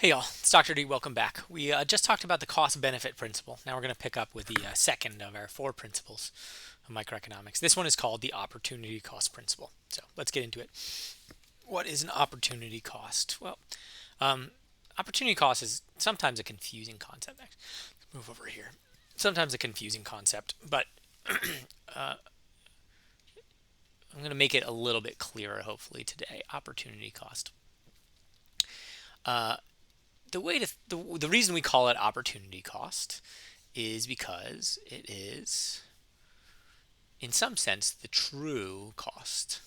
Hey y'all, it's Dr. D. Welcome back. We just talked about the cost-benefit principle. Now we're going to pick up with the second of our four principles of microeconomics. This one is called the opportunity cost principle. So let's get into it. What is an opportunity cost? Well, opportunity cost is sometimes a confusing concept. Let's move over here. Sometimes a confusing concept, but I'm going to make it a little bit clearer hopefully today. Opportunity cost. The reason we call it opportunity cost is because it is, in some sense, the true cost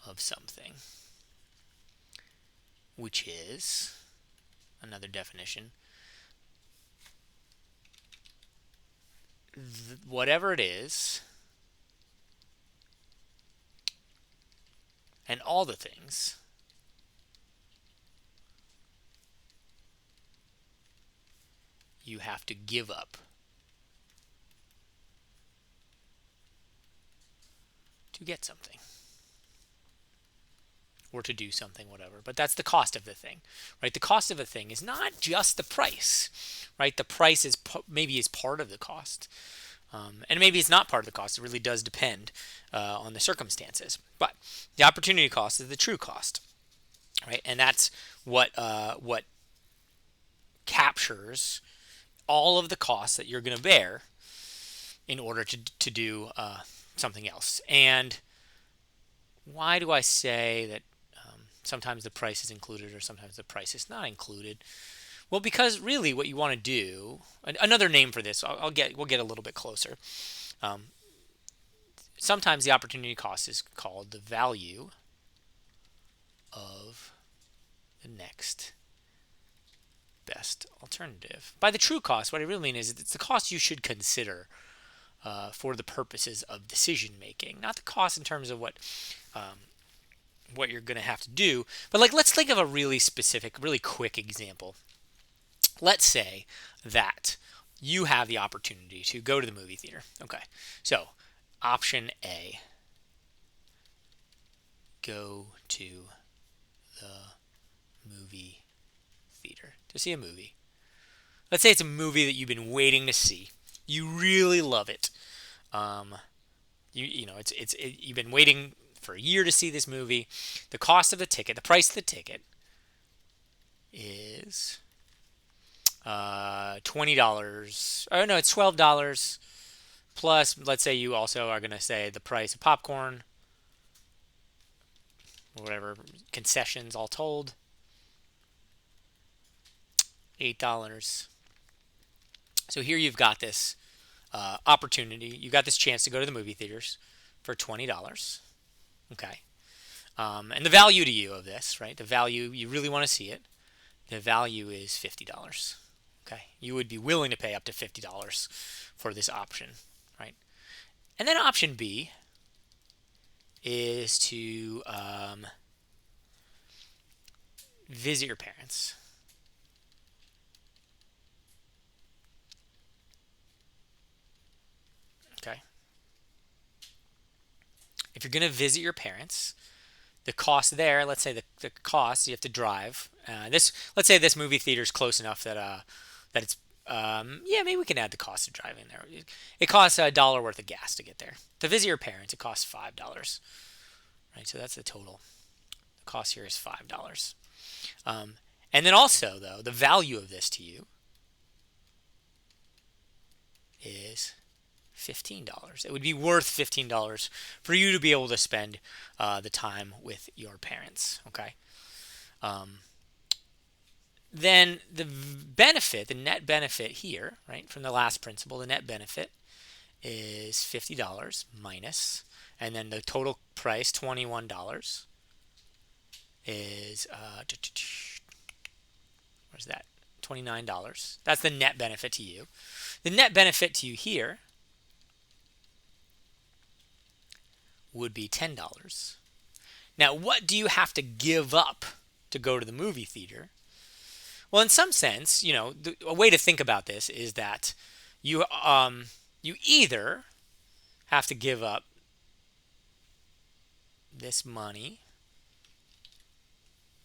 of something, which is another definition. Whatever it is, and all the things you have to give up to get something or to do something, whatever. But that's the cost of the thing, right? The cost of a thing is not just the price, right? The price is maybe is part of the cost, and maybe it's not part of the cost. It really does depend on the circumstances. But the opportunity cost is the true cost, right? And that's what captures all of the costs that you're going to bear in order to do something else. And why do I say that sometimes the price is included or sometimes the price is not included? Well, because really what you want to do, another name for this, we'll get a little bit closer. Um, Sometimes the opportunity cost is called the value of the next best alternative. By the true cost, what I really mean is it's the cost you should consider for the purposes of decision making, not the cost in terms of what you're going to have to do. But like, let's think of a really specific, really quick example. Let's say that you have the opportunity to go to the movie theater. Okay, so option A, go to the movie theater to see a movie. Let's say it's a movie that you've been waiting to see. You really love it. Um, you know you've been waiting for a year to see this movie. The cost of the ticket, the price of the ticket, is $20. Oh no, it's $12 plus. Let's say you also are going to say the price of popcorn or whatever concessions all told, $8. So here you've got this opportunity. You got this chance to go to the movie theaters for $20. Okay. And the value to you of this, right? The value, you really want to see it. The value is $50. Okay. You would be willing to pay up to $50 for this option, right? And then option B is to visit your parents. Okay. If you're going to visit your parents, the cost there, let's say the cost you have to drive. Let's say this movie theater is close enough that it's yeah, maybe we can add the cost of driving there. It costs $1 worth of gas to get there. To visit your parents, it costs $5. Right, so that's the total. The cost here is $5. Um, and then also though, the value of this to you is $15. It would be worth $15 for you to be able to spend the time with your parents. Okay. Um, then the benefit, the net benefit here, right, from the last principle, the net benefit is $50 minus, and then the total price, $21, is where's that? $29. That's the net benefit to you. The net benefit to you here would be $10. Now, what do you have to give up to go to the movie theater? Well, in some sense, a way to think about this is that you either have to give up this money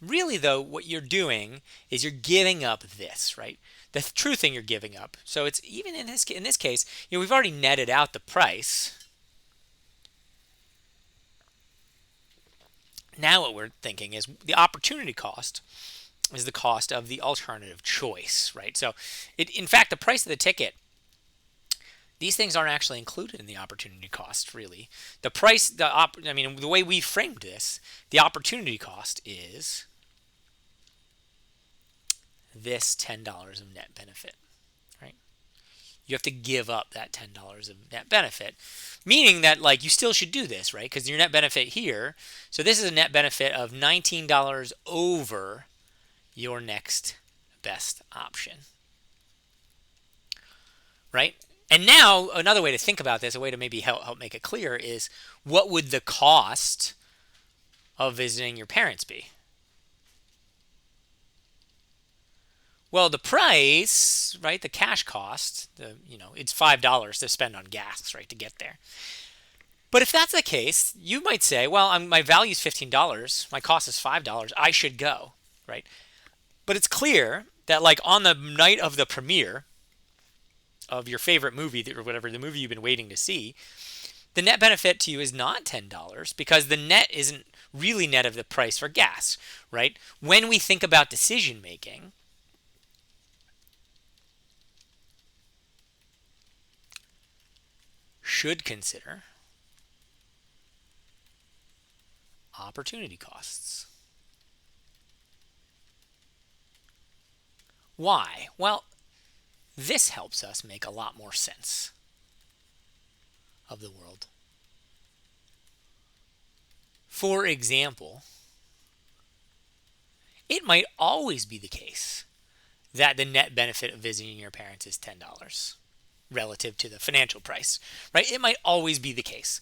Really, though, what you're doing is you're giving up this, right? The true thing you're giving up. So it's even in this case, we've already netted out the price. Now what we're thinking is the opportunity cost is the cost of the alternative choice, right? So in fact, the price of the ticket, these things aren't actually included in the opportunity cost, really. The price, the way we framed this, the opportunity cost is this $10 of net benefit, right? You have to give up that $10 of net benefit, meaning that like you still should do this, right? Because your net benefit here, so this is a net benefit of $19 over your next best option, right? And now another way to think about this, a way to maybe help make it clear, is what would the cost of visiting your parents be? Well, the price, right, the cash cost, it's $5 to spend on gas, right, to get there. But if that's the case, you might say, well, my value is $15, my cost is $5, I should go, right? But it's clear that like on the night of the premiere of your favorite movie or whatever, the movie you've been waiting to see, the net benefit to you is not $10 because the net isn't really net of the price for gas, right? When we think about decision making, should consider opportunity costs. Why? Well, this helps us make a lot more sense of the world. For example, it might always be the case that the net benefit of visiting your parents is $10 relative to the financial price, right? It might always be the case.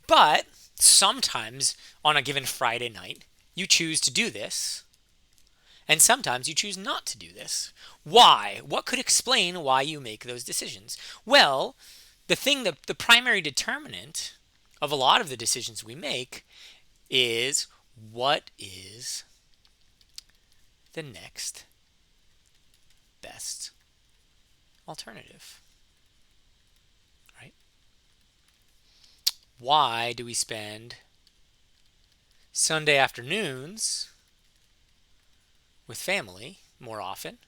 But sometimes on a given Friday night, you choose to do this, and sometimes you choose not to do this. Why? What could explain why you make those decisions? Well, the primary determinant of a lot of the decisions we make is what is the next best alternative, right? Why do we spend Sunday afternoons with family more often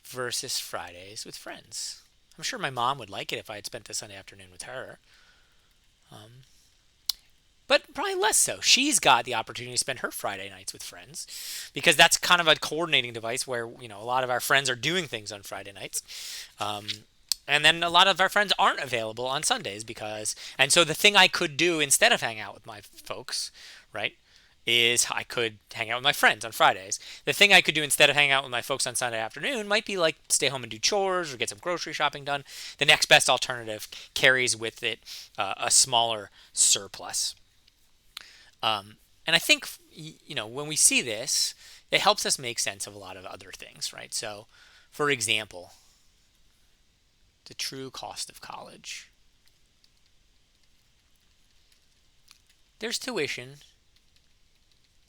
versus Fridays with friends? I'm sure my mom would like it if I had spent the Sunday afternoon with her. But probably less so. She's got the opportunity to spend her Friday nights with friends because that's kind of a coordinating device where, a lot of our friends are doing things on Friday nights. And then a lot of our friends aren't available on Sundays and so the thing I could do instead of hang out with my folks, right, is I could hang out with my friends on Fridays. The thing I could do instead of hanging out with my folks on Sunday afternoon might be like stay home and do chores or get some grocery shopping done. The next best alternative carries with it a smaller surplus. And I think, when we see this, it helps us make sense of a lot of other things, right? So, for example, the true cost of college. There's tuition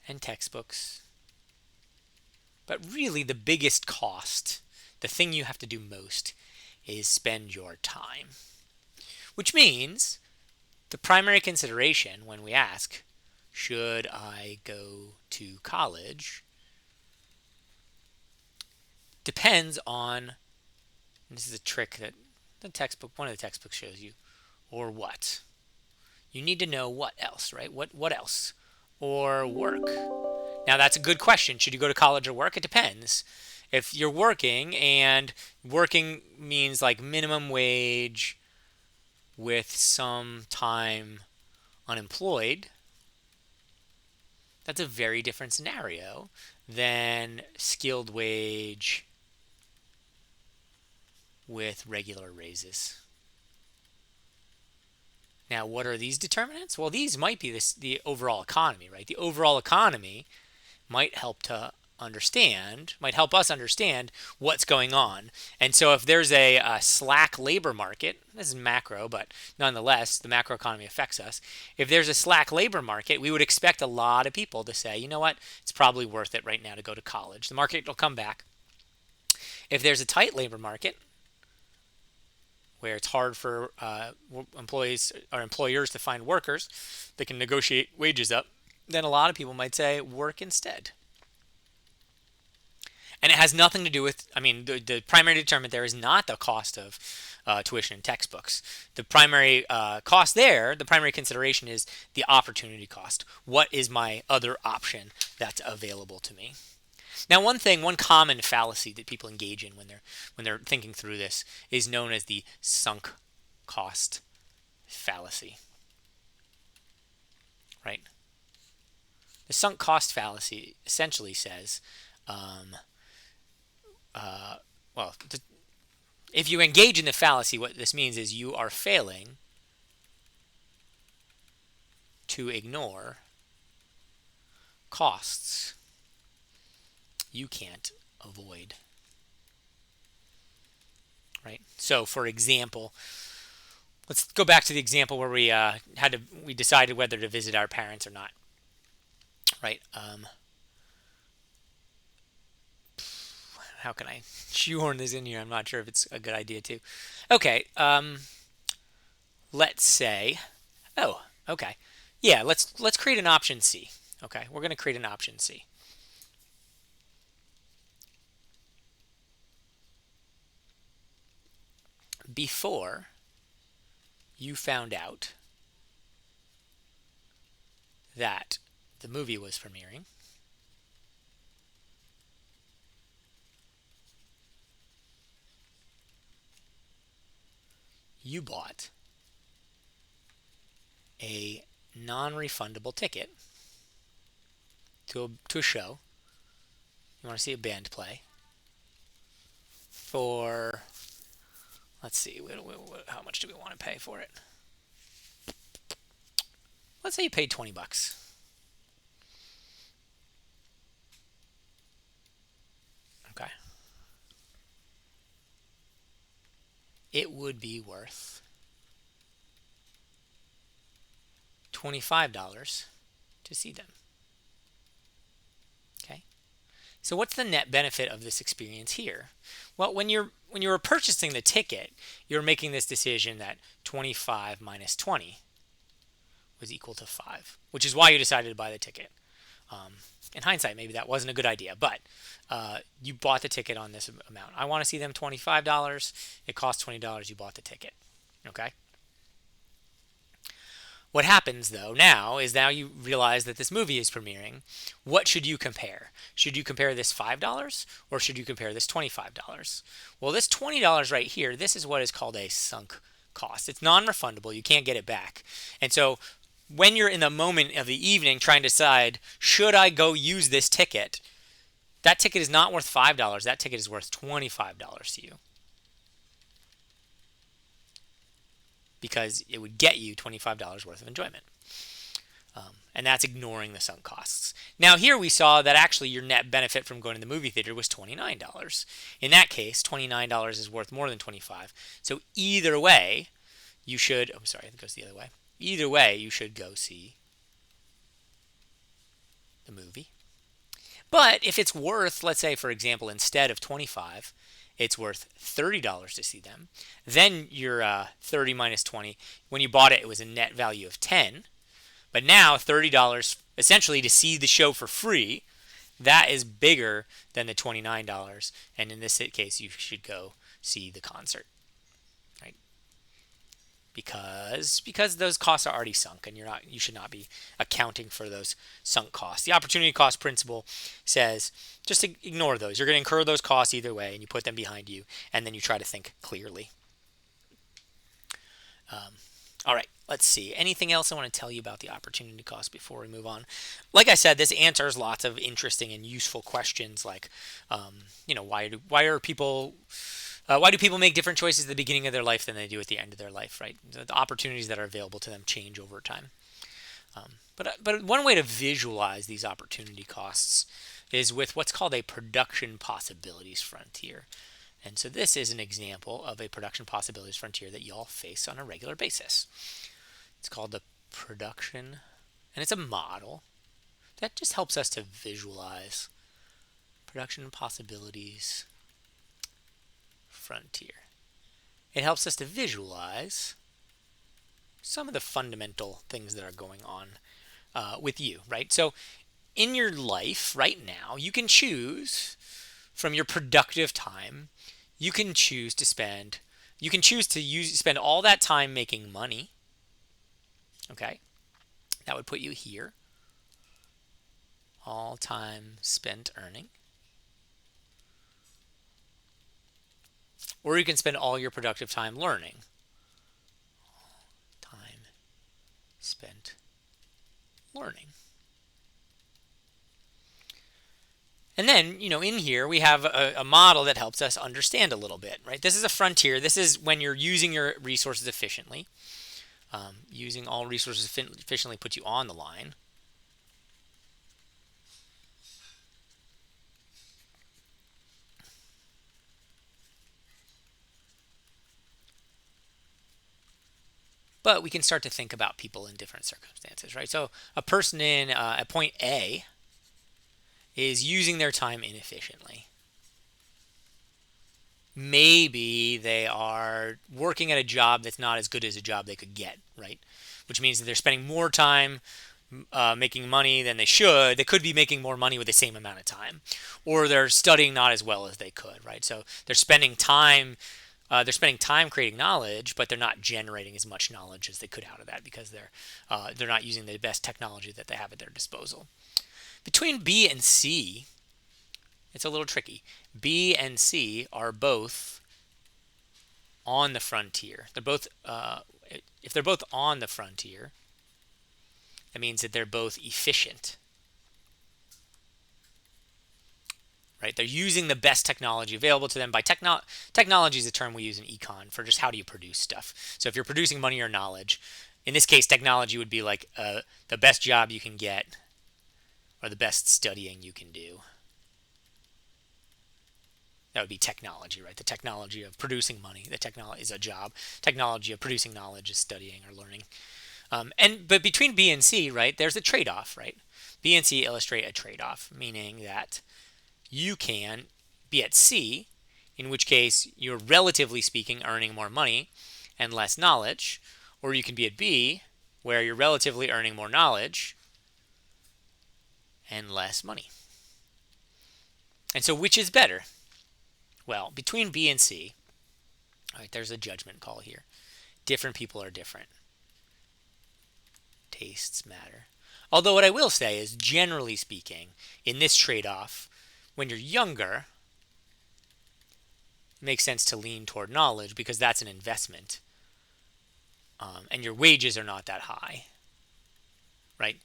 and textbooks, but really the biggest cost, the thing you have to do most, is spend your time. Which means the primary consideration when we ask, should I go to college, depends on, and this is a trick that one of the textbooks shows you, or what. You need to know what else, right? What else? Or work. Now that's a good question. Should you go to college or work? It depends. If you're working, and working means like minimum wage with some time unemployed, that's a very different scenario than skilled wage with regular raises. Now, what are these determinants? Well, these might be the overall economy, right? The overall economy might help to might help us understand what's going on. And so if there's a slack labor market, this is macro, but nonetheless, the macroeconomy affects us. If there's a slack labor market, we would expect a lot of people to say, you know what, it's probably worth it right now to go to college. The market will come back. If there's a tight labor market, where it's hard for employees or employers to find workers that can negotiate wages up, then a lot of people might say work instead. And it has nothing to do with, the primary determinant there is not the cost of tuition and textbooks. The primary cost there, the primary consideration is the opportunity cost. What is my other option that's available to me? Now, one common fallacy that people engage in when they're thinking through this is known as the sunk cost fallacy. Right? The sunk cost fallacy essentially says, if you engage in the fallacy, what this means is you are failing to ignore costs you can't avoid. Right? So, for example, let's go back to the example where we decided whether to visit our parents or not. Right? How can I shoehorn this in here? I'm not sure if it's a good idea too. Okay. Let's say. Oh, okay. Yeah. Let's create an option C. Okay, we're going to create an option C. Before you found out that the movie was premiering, you bought a non-refundable ticket to a show. You want to see a band play for, let's see, how much do we want to pay for it? Let's say you paid $20. Okay. It would be worth $25 to see them. Okay. So what's the net benefit of this experience here? Well, when you were purchasing the ticket, you're making this decision that 25 minus 20 was equal to 5, which is why you decided to buy the ticket. In hindsight, maybe that wasn't a good idea, but you bought the ticket on this amount. I want to see them $25. It costs $20. You bought the ticket. Okay. What happens, though, now is you realize that this movie is premiering. What should you compare? Should you compare this $5 or should you compare this $25? Well, this $20 right here, this is what is called a sunk cost. It's non-refundable. You can't get it back. And so when you're in the moment of the evening trying to decide, should I go use this ticket? That ticket is not worth $5. That ticket is worth $25 to you. Because it would get you $25 worth of enjoyment. And that's ignoring the sunk costs. Now here we saw that actually your net benefit from going to the movie theater was $29. In that case, $29 is worth more than $25. So either way, you should, it goes the other way. Either way, you should go see the movie. But if it's worth, let's say, for example, instead of $25, it's worth $30 to see them, then your 30 minus 20, when you bought it, it was a net value of 10. But now $30 essentially to see the show for free, that is bigger than the $29. And in this case, you should go see the concert. Right? Because those costs are already sunk, and you should not be accounting for those sunk costs. The opportunity cost principle says just ignore those. You're going to incur those costs either way, and you put them behind you, and then you try to think clearly. All right, let's see. Anything else I want to tell you about the opportunity cost before we move on? Like I said, this answers lots of interesting and useful questions, like, why do people make different choices at the beginning of their life than they do at the end of their life, right? The opportunities that are available to them change over time. But one way to visualize these opportunity costs is with what's called a production possibilities frontier. And so this is an example of a production possibilities frontier that y'all face on a regular basis. It's called the production, and it's a model that just helps us to visualize production possibilities frontier. It helps us to visualize some of the fundamental things that are going on with you, right? So in your life right now, you can choose from your productive time, you can choose to spend spend all that time making money. Okay? That would put you here. All time spent earning. Or you can spend all your productive time learning. Time spent learning. And then, in here we have a model that helps us understand a little bit, right? This is a frontier. This is when you're using your resources efficiently. Using all resources efficiently puts you on the line. But we can start to think about people in different circumstances, right? So a person in at point A is using their time inefficiently. Maybe they are working at a job that's not as good as a job they could get, right? Which means that they're spending more time making money than they should. They could be making more money with the same amount of time, or they're studying not as well as they could, right? So they're spending time. They're spending time creating knowledge, but they're not generating as much knowledge as they could out of that because they're not using the best technology that they have at their disposal. Between B and C, it's a little tricky. B and C are both on the frontier. They're both, if they're both on the frontier, that means that they're both efficient, right? They're using the best technology available to them. By technology is a term we use in econ for just how do you produce stuff. So if you're producing money or knowledge, in this case, technology would be like the best job you can get or the best studying you can do. That would be technology, right? The technology of producing money. The technology is a job. Technology of producing knowledge is studying or learning. But between B and C, right, there's a trade-off, right? B and C illustrate a trade-off, meaning that you can be at C, in which case you're relatively speaking earning more money and less knowledge, or you can be at B, where you're relatively earning more knowledge and less money. And so which is better? Well, between B and C, all right, there's a judgment call here. Different people are different. Tastes matter. Although what I will say is, generally speaking, in this trade-off, when you're younger, it makes sense to lean toward knowledge because that's an investment. And your wages are not that high, right?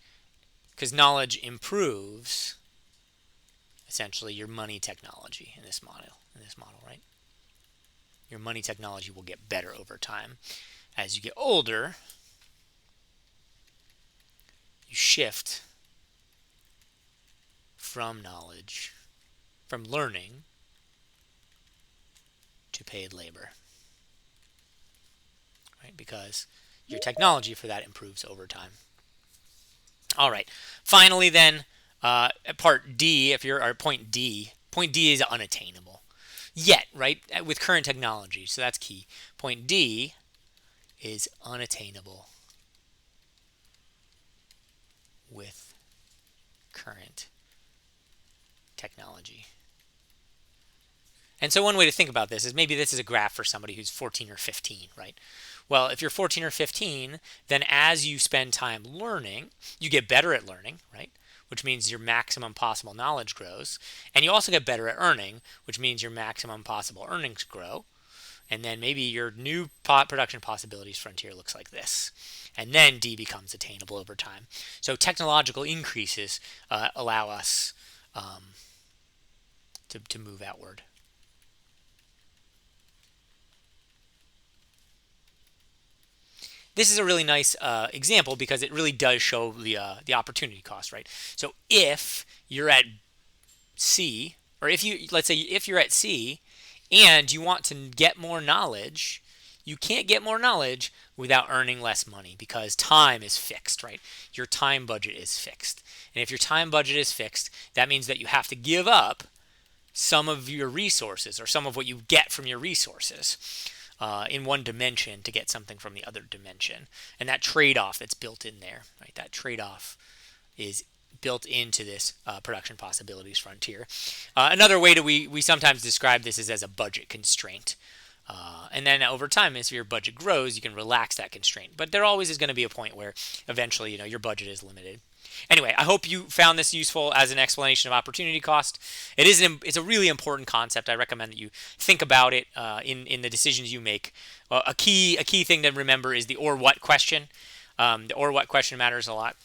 Because knowledge improves, essentially, your money technology in this model, right? Your money technology will get better over time. As you get older, you shift from knowledge, from learning, to paid labor, right? Because your technology for that improves over time. All right. Finally, then, at part D, if you're at point D is unattainable yet, right? With current technology, so that's key. Point D is unattainable with current technology. And so one way to think about this is maybe this is a graph for somebody who's 14 or 15, right? Well, if you're 14 or 15, then as you spend time learning, you get better at learning, right? Which means your maximum possible knowledge grows. And you also get better at earning, which means your maximum possible earnings grow. And then maybe your new production possibilities frontier looks like this. And then D becomes attainable over time. So technological increases allow us to move outward. This is a really nice example because it really does show the opportunity cost, right? So if you're at C, or if you, let's say if you're at C and you want to get more knowledge, you can't get more knowledge without earning less money because time is fixed, right? Your time budget is fixed. And if your time budget is fixed, that means that you have to give up some of your resources or some of what you get from your resources in one dimension to get something from the other dimension. And that trade-off that's built in there, right? That trade-off is built into this production possibilities frontier. Another way that we sometimes describe this is as a budget constraint. And then over time, as your budget grows, you can relax that constraint. But there always is going to be a point where eventually, your budget is limited. Anyway, I hope you found this useful as an explanation of opportunity cost. It's a really important concept. I recommend that you think about it in the decisions you make. A key thing to remember is the or what question. The or what question matters a lot.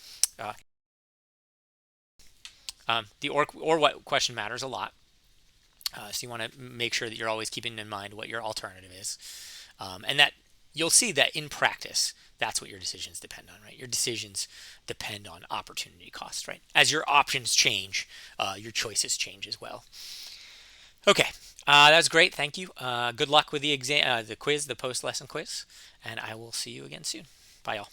The or what question matters a lot. So you want to make sure that you're always keeping in mind what your alternative is, and that you'll see that in practice, that's what your decisions depend on, right? Your decisions depend on opportunity cost, right? As your options change, your choices change as well. Okay, that was great. Thank you. Good luck with the exam, the quiz, the post-lesson quiz, and I will see you again soon. Bye, y'all.